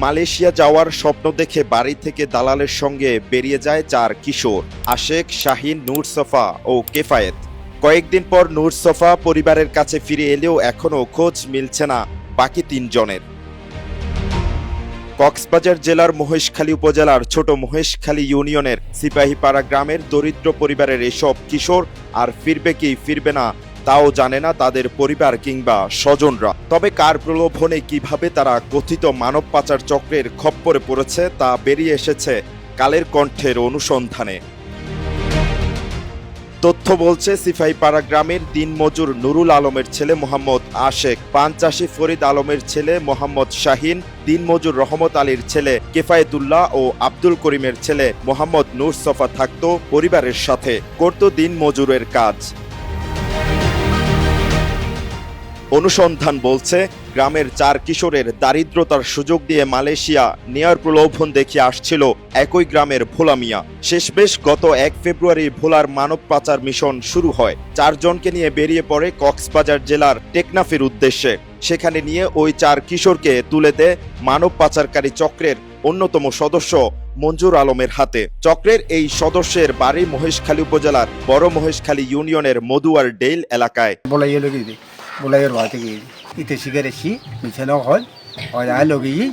Malaysia যাওয়ার স্বপ্ন দেখে বাড়ি থেকে দালালের সঙ্গে বেরিয়ে যায় 4 কিশোর আশেক, শাহিন, নূর সফা ও কেফায়েত। কয়েকদিন পর নূর সফা পরিবারের কাছে ফিরে এলেও এখনও খোঁজ মিলছে না বাকি 3 জনের। কক্সবাজার জেলার মহেশখালী উপজেলার ছোট মহেশখালী ইউনিয়নের সিপাহীপাড়া গ্রামের দরিদ্র পরিবারের এসব কিশোর আর ফিরবে কি ফিরবে না তাও জানে না তাদের পরিবার কিংবা স্বজনরা। তবে কার প্রলোভনে কিভাবে তারা কথিত মানব পাচার চক্রের খপ্পরে পড়েছে তা বেরিয়ে এসেছে কালের কণ্ঠের অনুসন্ধানে। তথ্য বলছে, সিপাহীপাড়া গ্রামের দিনমজুর নুরুল আলমের ছেলে মোহাম্মদ আশেক, পান চাষী ফরিদ আলমের ছেলে মোহাম্মদ শাহিন, দিনমজুর রহমত আলীর ছেলে কেফায়েতুল্লাহ ও আব্দুল করিমের ছেলে মোহাম্মদ নূর সফা থাকত পরিবারের সাথে, করত দিনমজুরের কাজ। অনুসন্ধান বলছে, গ্রামের 4 কিশোরের দারিদ্রতার সুযোগ দিয়ে মালয়েশিয়া নেয়ার প্রলোভন দেখিয়ে আসছিল একই গ্রামের ভোলা মিয়া। শেষমেশ গত 1 ফেব্রুয়ারি ভোলার মানব পাচার মিশন শুরু হয়। 4 জনকে নিয়ে বেরিয়ে পড়ে কক্সবাজার জেলার টেকনাফের উদ্দেশ্যে। সেখানে নিয়ে ওই 4 কিশোরকে তুলে দেয় মানব পাচারকারী চক্রের অন্যতম সদস্য মঞ্জুর আলমের হাতে। চক্রের এই সদস্যের বাড়ি মহেশখালী উপজেলার বড় মহেশখালী ইউনিয়নের মধুয়ার ডেইল এলাকায়। বলাইয়ের বাড়িতে গিয়ে ইতে শিখে রেখি মিছানো হয় হয় লগিয়ে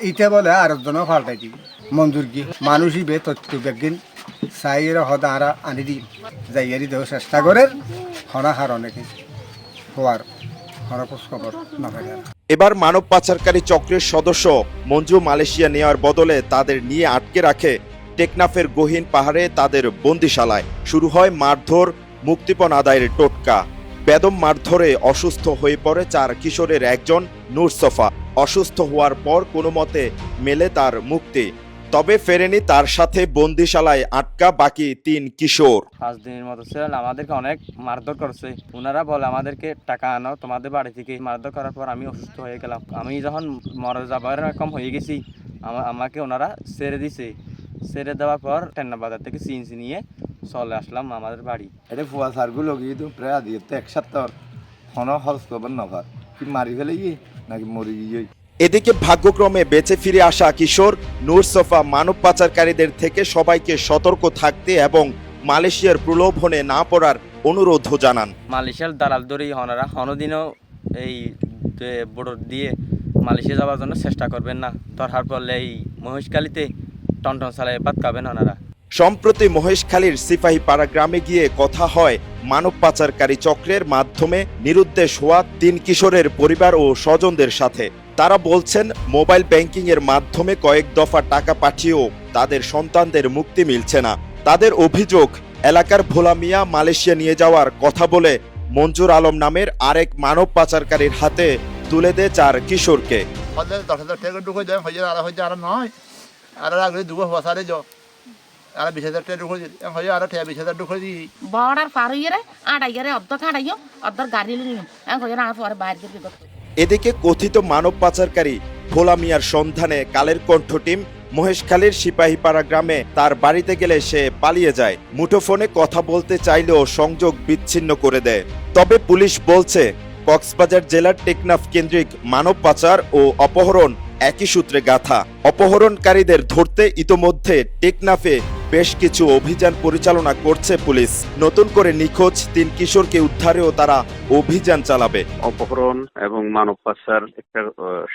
ইতে বলে আরেকজনও ফাল্টাই দিবি মঞ্জুর কি মানুষই বে তথ্য বেগিন সাইয়ের হদা আরা আনি দিই যাইয়ারি দেওয়ার চেষ্টা করে হরা হার অনেকে হওয়ার হরা খোঁজ খবর না পাই। এবার মানব পাচারকারী চক্রের সদস্য মঞ্জু মালয়েশিয়া নেওয়ার বদলে তাদের নিয়ে আটকে রাখে টেকনাফের গহীন পাহাড়ে তাদের বন্দিশালায়। শুরু হয় মারধর, মুক্তিপণ আদায়ের টোটকা। বেদম মারধরে অসুস্থ হয়ে পড়ে 4 কিশোরের একজন নূর সফা। অসুস্থ হওয়ার পর কোনো মতে মেলে তার মুক্তি, তবে ফেরেনি তার সাথে বন্দিশালায় আটকা বাকি 3 কিশোর। 5 দিনের মতো ছিলেন, আমাদেরকে অনেক মারধর করছে। ওনারা বলে আমাদেরকে টাকা আনো তোমাদের বাড়ি থেকে। মারধর করার পর আমি অসুস্থ হয়ে গেলাম। আমি যখন মরে যাবার কম হয়ে গেছি আমাকে ওনারা ছেড়ে দিছে। ছেড়ে দেওয়ার পর টেন্না বাজার থেকে সিএনজি নিয়ে চলে আসলাম আমাদের বাড়ি। এটা ফুয়া সারগুলো গিয়ে তো প্রায় দিয়ে তো 1 সপ্তাহ হন হজ খবর নভার কি মারি ফেলে গিয়ে নাকি মরি গিয়ে। এদিকে ভাগ্যক্রমে বেঁচে ফিরে আসা কিশোর নূর সফা মানব পাচারকারীদের থেকে সবাইকে সতর্ক থাকতে এবং মালয়েশিয়ার প্রলোভনে না পড়ার অনুরোধও জানান। মালয়েশিয়ার দালাল ধরেই হনারা হনদিনও এই বোর্ডর দিয়ে মালয়েশিয়া যাওয়ার জন্য চেষ্টা করবেন না। দরকার পড়লে এই মহেশখালীতে টনটন চালায় বাদ খাবেন ওনারা। সম্প্রতি মহেশখালীর সিপাহীপাড়া গ্রামে গিয়ে কথা হয় মানব পাচারকারী চক্রের মাধ্যমে নিরুদ্দেশ হওয়া 3 কিশোরের পরিবার ও স্বজনদের সাথে। তারা বলছেন, মোবাইল ব্যাংকিং এর মাধ্যমে কয়েক দফা টাকা পাঠিয়েও তাদের সন্তানদের মুক্তি মিলছে না। তাদের অভিযোগ, এলাকার ভোলা মিয়া মালয়েশিয়া নিয়ে যাওয়ার কথা বলে মঞ্জুর আলম নামের আরেক মানব পাচারকারীর হাতে তুলে দেয় 4 কিশোরকে। এদিকে কথিত মানব পাচারকারী ভোলা মিয়ার সন্ধানে কালের কণ্ঠ টিম মহেশখালীর সিপাহীপাড়া গ্রামে তার বাড়িতে গেলে সে পালিয়ে যায়। মুঠোফোনে কথা বলতে চাইলেও সংযোগ বিচ্ছিন্ন করে দেয়। তবে পুলিশ বলছে, কক্সবাজার জেলার টেকনাফ কেন্দ্রিক মানব পাচার ও অপহরণ একই সূত্রে গাঁথা। অপহরণকারীদের ধরতে ইতোমধ্যে টেকনাফে বেশ কিছু অভিযান পরিচালনা করছে পুলিশ। নতুন করে নিখোঁজ 3 কিশোরকে উদ্ধারেও তারা অভিযান চালাবে। অপহরণ এবং মানব পাচার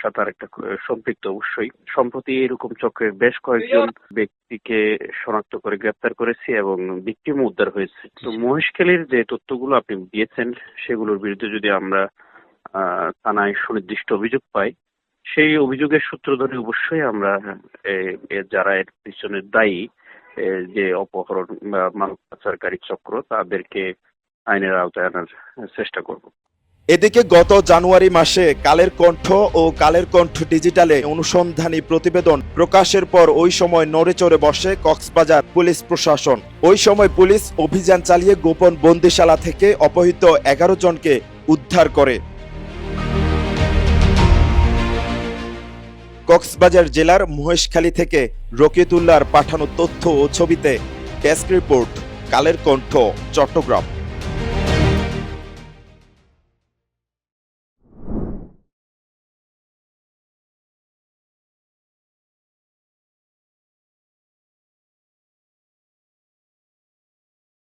সাথে একটা সম্পৃক্ত অবশ্যই। সম্প্রতি এরকম চক্রের বেশ কয়েকজন ব্যক্তিকে শনাক্ত করে গ্রেপ্তার করেছি এবং ভিকটিম উদ্ধার হয়েছে। তো মহেশখালীর যে তথ্যগুলো আপনি দিয়েছেন সেগুলোর বিরুদ্ধে যদি আমরা থানায় সুনির্দিষ্ট অভিযোগ পাই, সেই অভিযোগের সূত্র ধরে অবশ্যই আমরা যারা এর পিছনে দায়ী, যে অপহরণ বা মানব পাচারকারী চক্র, তাদেরকে আইনের আওতায় আনার চেষ্টা করব। এদিকে গত জানুয়ারি মাসে কালের কণ্ঠ ও কালের কণ্ঠ ডিজিটালে অনুসন্ধানী প্রতিবেদন প্রকাশের পর ওই সময় নড়েচড়ে বসে কক্সবাজার পুলিশ প্রশাসন। ওই সময় পুলিশ অভিযান চালিয়ে গোপন বন্দিশালা থেকে অপহৃত 11 জনকে উদ্ধার করে। কক্সবাজার জেলার মহেশখালী থেকে রকিতুল্লাহর পাঠানো তথ্য ও ছবিতে ডেস্ক রিপোর্ট, কালের কণ্ঠ, চট্টগ্রাম।